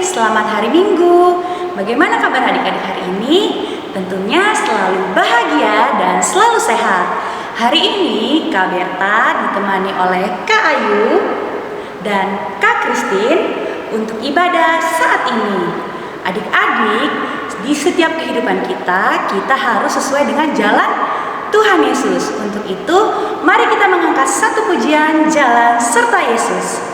selamat hari Minggu. Bagaimana kabar adik-adik hari ini? Tentunya selalu bahagia dan selalu sehat. Hari ini Kak Berta ditemani oleh Kak Ayu dan Kak Christine untuk ibadah saat ini. Adik-adik, di setiap kehidupan kita harus sesuai dengan jalan Tuhan Yesus. Untuk itu, mari kita mengangkat satu pujian Jalan Serta Yesus.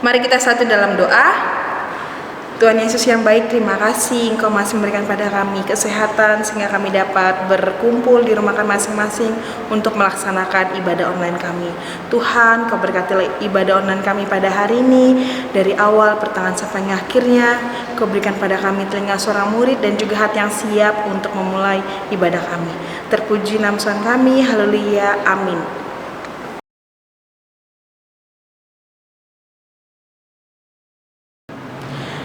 Mari kita satu dalam doa. Tuhan Yesus yang baik, terima kasih Engkau masih memberikan pada kami kesehatan sehingga kami dapat berkumpul di rumah kami masing-masing untuk melaksanakan ibadah online kami. Tuhan, Kau berkati ibadah online kami pada hari ini, dari awal, pertengahan sampai akhirnya. Kau berikan pada kami telinga seorang murid dan juga hati yang siap untuk memulai ibadah kami. Terpuji nama Tuhan kami, haleluya, amin.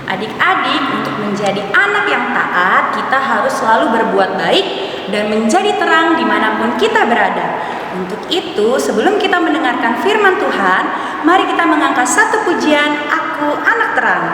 Adik-adik, untuk menjadi anak yang taat, kita harus selalu berbuat baik dan menjadi terang dimanapun kita berada. Untuk itu, sebelum kita mendengarkan firman Tuhan, mari kita mengangkat satu pujian, Aku Anak Terang.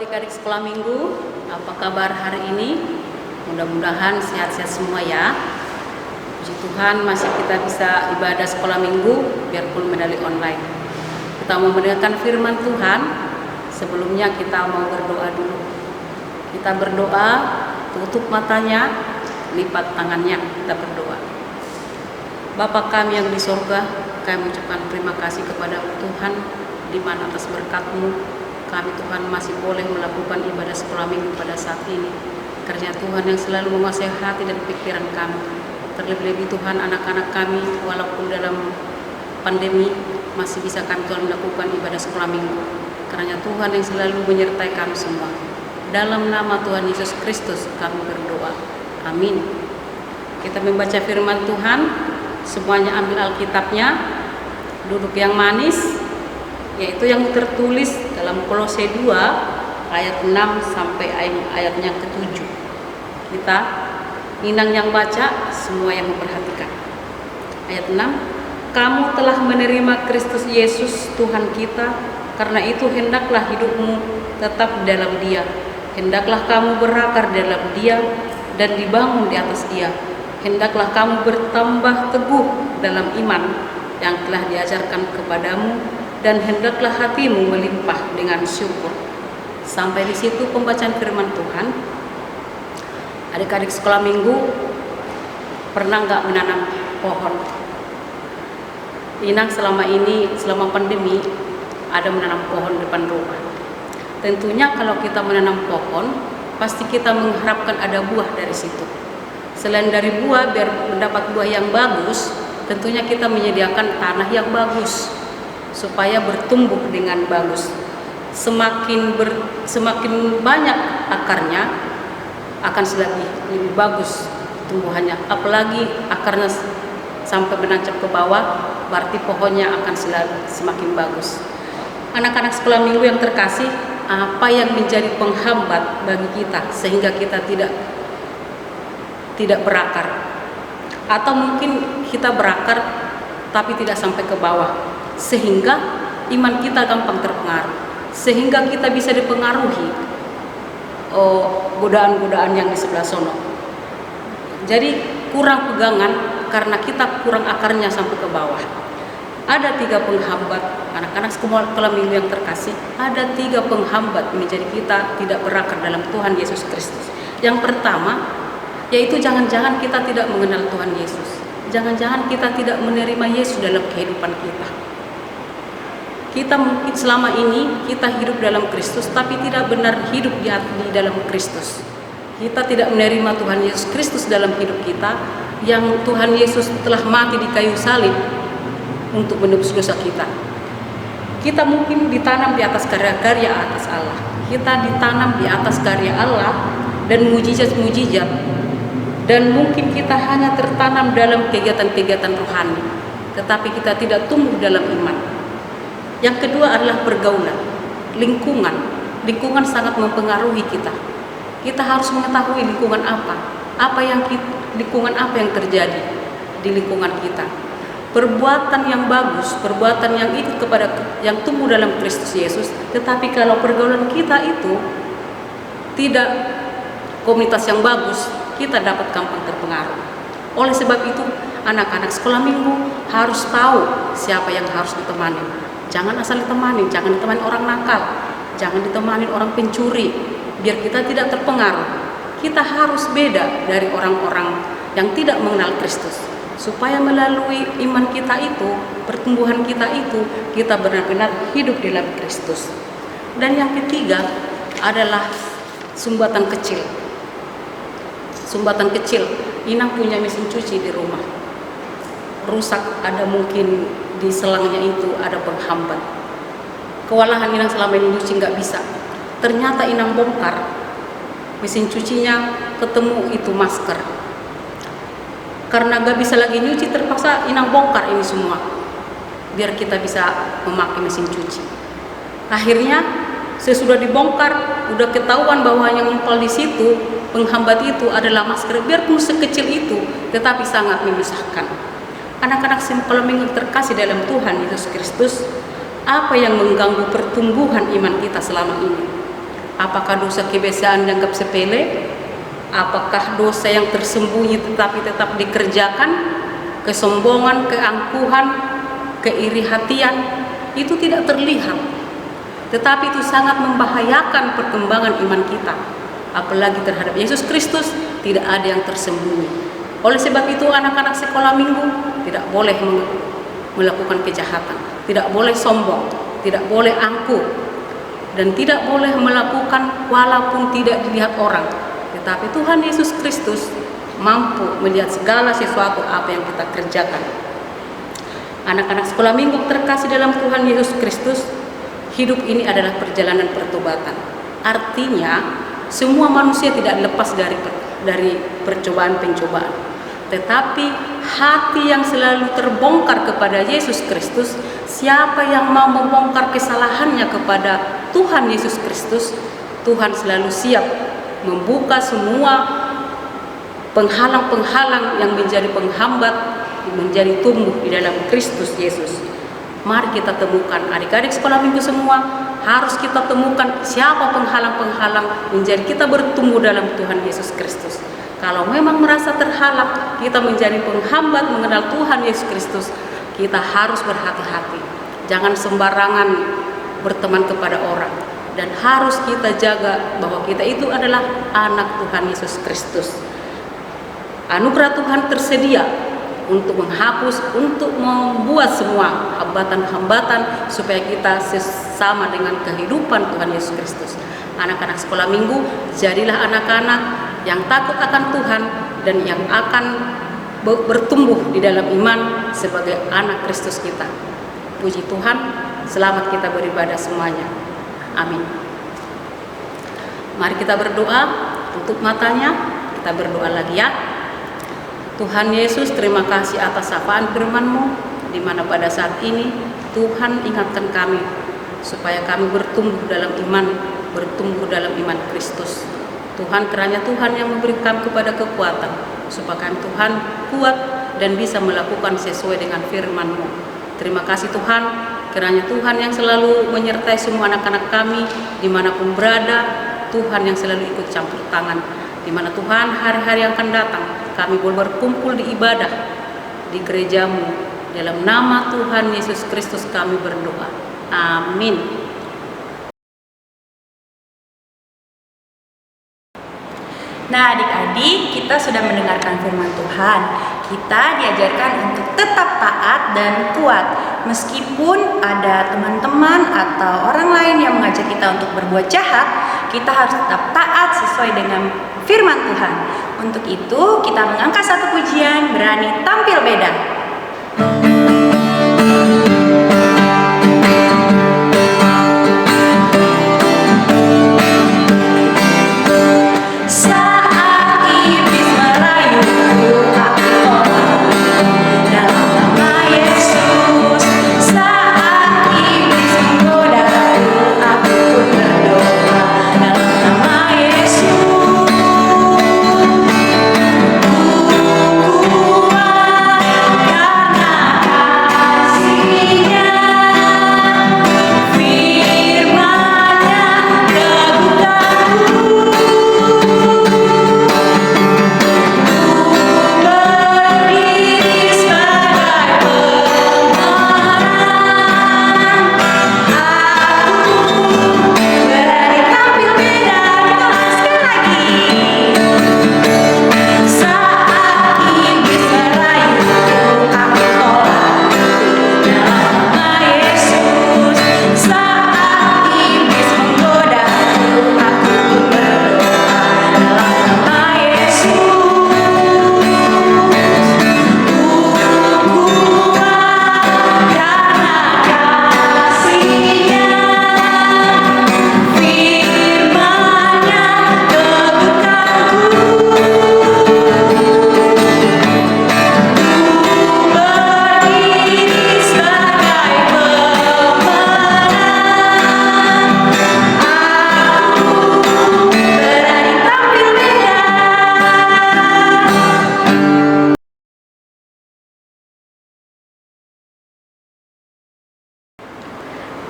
Adik-adik sekolah minggu, apa kabar hari ini? Mudah-mudahan sehat-sehat semua ya. Puji Tuhan masih kita bisa ibadah sekolah minggu biarpun medali online. Kita mau mendengarkan firman Tuhan. Sebelumnya kita mau berdoa dulu. Kita berdoa, tutup matanya, lipat tangannya, kita berdoa. Bapa kami yang di sorga, kami mengucapkan terima kasih kepada Tuhan di mana atas berkat-Mu kami Tuhan masih boleh melakukan ibadah sekolah minggu pada saat ini. Karena Tuhan yang selalu menguasai hati dan pikiran kami. Terlebih-lebih Tuhan anak-anak kami walaupun dalam pandemi masih bisa kami Tuhan melakukan ibadah sekolah minggu. Karena Tuhan yang selalu menyertai kami semua. Dalam nama Tuhan Yesus Kristus kami berdoa. Amin. Kita membaca firman Tuhan. Semuanya ambil Alkitabnya. Duduk yang manis, yaitu yang tertulis dalam Kolose 2 ayat 6 sampai ayatnya ke-7. Kita inang yang baca, semua yang memperhatikan. Ayat 6, kamu telah menerima Kristus Yesus Tuhan kita, karena itu hendaklah hidupmu tetap dalam Dia. Hendaklah kamu berakar dalam Dia dan dibangun di atas Dia. Hendaklah kamu bertambah teguh dalam iman yang telah diajarkan kepadamu, dan hendaklah hatimu melimpah dengan syukur. Sampai di situ pembacaan firman Tuhan. Adik-adik sekolah minggu pernah nggak menanam pohon? Inang selama ini, selama pandemi, ada menanam pohon depan rumah. Tentunya kalau kita menanam pohon, pasti kita mengharapkan ada buah dari situ. Selain dari buah, biar mendapat buah yang bagus, tentunya kita menyediakan tanah yang bagus supaya bertumbuh dengan bagus. Semakin banyak akarnya, akan lebih bagus tumbuhannya. Apalagi akarnya sampai menancap ke bawah, berarti pohonnya akan semakin bagus. Anak-anak sekolah minggu yang terkasih, apa yang menjadi penghambat bagi kita sehingga kita tidak berakar? Atau mungkin kita berakar tapi tidak sampai ke bawah, sehingga iman kita gampang terpengaruh, sehingga kita bisa dipengaruhi godaan-godaan yang di sebelah sono. Jadi kurang pegangan karena kita kurang akarnya sampai ke bawah. Ada 3 penghambat, anak-anak sekolah minggu yang terkasih, ada 3 penghambat menjadi kita tidak berakar dalam Tuhan Yesus Kristus. Yang pertama, yaitu jangan-jangan kita tidak mengenal Tuhan Yesus. Jangan-jangan kita tidak menerima Yesus dalam kehidupan kita. Kita mungkin selama ini kita hidup dalam Kristus, tapi tidak benar hidup di dalam Kristus. Kita tidak menerima Tuhan Yesus Kristus dalam hidup kita, yang Tuhan Yesus telah mati di kayu salib untuk menebus dosa kita. Kita mungkin ditanam di atas karya-karya atas Allah. Kita ditanam di atas karya Allah dan mujizat-mujizat. Dan mungkin kita hanya tertanam dalam kegiatan-kegiatan rohani, tetapi kita tidak tumbuh dalam iman. Yang kedua adalah pergaulan, lingkungan. Lingkungan sangat mempengaruhi kita. Kita harus mengetahui lingkungan lingkungan apa yang terjadi di lingkungan kita. Perbuatan yang bagus, perbuatan yang ikut kepada yang tumbuh dalam Kristus Yesus. Tetapi kalau pergaulan kita itu tidak komunitas yang bagus, kita dapat gampang terpengaruh. Oleh sebab itu, anak-anak sekolah minggu harus tahu siapa yang harus ditemani. Jangan asal ditemani, jangan ditemani orang nakal, jangan ditemani orang pencuri, biar kita tidak terpengaruh. Kita harus beda dari orang-orang yang tidak mengenal Kristus, supaya melalui iman kita itu, pertumbuhan kita itu, kita benar-benar hidup di dalam Kristus. Dan yang ketiga adalah sumbatan kecil. Sumbatan kecil, Inang punya mesin cuci di rumah, rusak, ada mungkin di selangnya itu ada penghambat. Kewalahan Inang selama ini nyuci nggak bisa. Ternyata Inang bongkar mesin cucinya, ketemu itu masker. Karena nggak bisa lagi nyuci, terpaksa Inang bongkar ini semua biar kita bisa memakai mesin cuci. Akhirnya sesudah dibongkar, udah ketahuan bahwa yang nyempal di situ, penghambat itu adalah masker. Biarpun sekecil itu, tetapi sangat menyusahkan. Anak-anak sekolah minggu terkasih dalam Tuhan Yesus Kristus, apa yang mengganggu pertumbuhan iman kita selama ini? Apakah dosa kebiasaan dianggap sepele? Apakah dosa yang tersembunyi tetapi tetap dikerjakan? Kesombongan, keangkuhan, keiri hatian, itu tidak terlihat. Tetapi itu sangat membahayakan perkembangan iman kita. Apalagi terhadap Yesus Kristus, tidak ada yang tersembunyi. Oleh sebab itu, anak-anak sekolah minggu tidak boleh melakukan kejahatan, tidak boleh sombong, tidak boleh angkuh, dan tidak boleh melakukan walaupun tidak dilihat orang. Tetapi Tuhan Yesus Kristus mampu melihat segala sesuatu apa yang kita kerjakan. Anak-anak sekolah minggu terkasih dalam Tuhan Yesus Kristus, hidup ini adalah perjalanan pertobatan. Artinya, Semua manusia tidak lepas dari percobaan-pencobaan. Tetapi hati yang selalu terbongkar kepada Yesus Kristus, siapa yang mau membongkar kesalahannya kepada Tuhan Yesus Kristus, Tuhan selalu siap membuka semua penghalang-penghalang yang menjadi penghambat menjadi tumbuh di dalam Kristus Yesus. Mari kita temukan, adik-adik sekolah minggu semua, harus kita temukan siapa penghalang-penghalang menjadi kita bertumbuh dalam Tuhan Yesus Kristus. Kalau memang merasa terhalang, kita menjadi penghambat mengenal Tuhan Yesus Kristus, kita harus berhati-hati. Jangan sembarangan berteman kepada orang. Dan harus kita jaga bahwa kita itu adalah anak Tuhan Yesus Kristus. Anugerah Tuhan tersedia untuk menghapus, untuk membuat semua hambatan-hambatan supaya kita sesama dengan kehidupan Tuhan Yesus Kristus. Anak-anak sekolah minggu, jadilah anak-anak yang takut akan Tuhan dan yang akan bertumbuh di dalam iman sebagai anak Kristus kita. Puji Tuhan, selamat kita beribadah semuanya. Amin. Mari kita berdoa. Tutup matanya, kita berdoa lagi ya. Tuhan Yesus, terima kasih atas sapaan firman-Mu, di mana pada saat ini Tuhan ingatkan kami supaya kami bertumbuh dalam iman, bertumbuh dalam iman Kristus. Tuhan, kiranya Tuhan yang memberikan kepada kekuatan supaya kami Tuhan kuat dan bisa melakukan sesuai dengan firman-Mu. Terima kasih Tuhan, kiranya Tuhan yang selalu menyertai semua anak-anak kami dimanapun berada, Tuhan yang selalu ikut campur tangan, dimana Tuhan hari-hari yang akan datang kami boleh berkumpul di ibadah di gereja-Mu. Dalam nama Tuhan Yesus Kristus kami berdoa. Amin. Nah, adik-adik, kita sudah mendengarkan firman Tuhan. Kita diajarkan untuk tetap taat dan kuat. Meskipun ada teman-teman atau orang lain yang mengajak kita untuk berbuat jahat, kita harus tetap taat sesuai dengan firman Tuhan. Untuk itu, kita mengangkat satu pujian, berani tampil beda.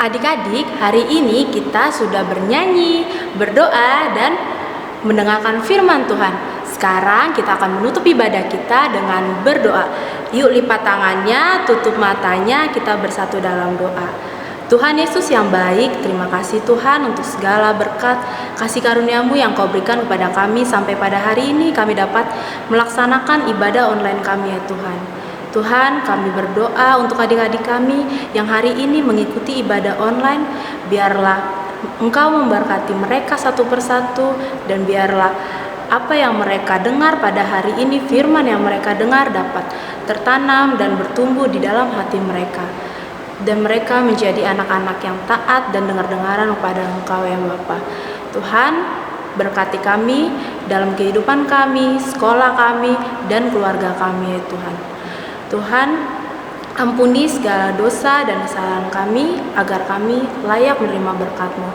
Adik-adik, hari ini kita sudah bernyanyi, berdoa, dan mendengarkan firman Tuhan. Sekarang kita akan menutup ibadah kita dengan berdoa. Yuk lipat tangannya, tutup matanya, kita bersatu dalam doa. Tuhan Yesus yang baik, terima kasih Tuhan untuk segala berkat, kasih karunia-Mu yang Kau berikan kepada kami sampai pada hari ini kami dapat melaksanakan ibadah online kami ya Tuhan. Tuhan, kami berdoa untuk adik-adik kami yang hari ini mengikuti ibadah online. Biarlah Engkau memberkati mereka satu persatu, dan biarlah apa yang mereka dengar pada hari ini, firman yang mereka dengar dapat tertanam dan bertumbuh di dalam hati mereka. Dan mereka menjadi anak-anak yang taat dan dengar-dengaran kepada Engkau ya Bapa. Tuhan, Berkati kami dalam kehidupan kami, sekolah kami, dan keluarga kami ya Tuhan. Tuhan, ampuni segala dosa dan kesalahan kami agar kami layak menerima berkat-Mu.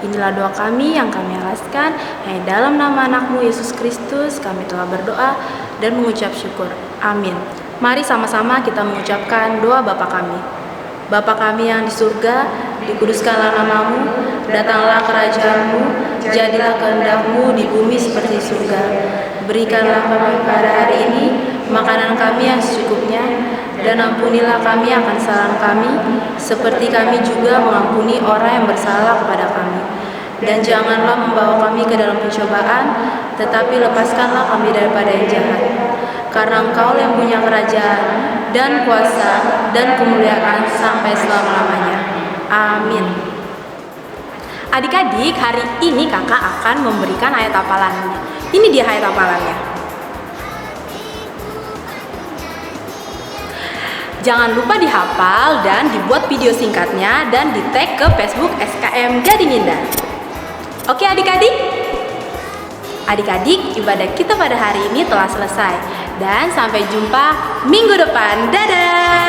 Inilah doa kami yang kami alaskan. Hanya dalam nama anak-Mu Yesus Kristus kami telah berdoa dan mengucap syukur. Amin. Mari sama-sama kita mengucapkan doa Bapa kami. Bapa kami yang di surga, dikuduskanlah nama-Mu, datanglah kerajaan-Mu, jadilah kehendak-Mu di bumi seperti surga. Berikanlah kami pada hari ini makanan kami yang secukupnya, dan ampunilah kami akan kesalahan kami, seperti kami juga mengampuni orang yang bersalah kepada kami. Dan janganlah membawa kami ke dalam pencobaan, tetapi lepaskanlah kami daripada yang jahat. Karena Engkau yang punya kerajaan, dan kuasa, dan kemuliaan sampai selama-lamanya. Amin. Adik-adik, hari ini kakak akan memberikan ayat hafalannya. Ini dia ayat hafalannya. Jangan lupa dihafal dan dibuat video singkatnya dan di-tag ke Facebook SKM Gading Indah. Oke adik-adik? Adik-adik, ibadah kita pada hari ini telah selesai. Dan sampai jumpa minggu depan. Dadah!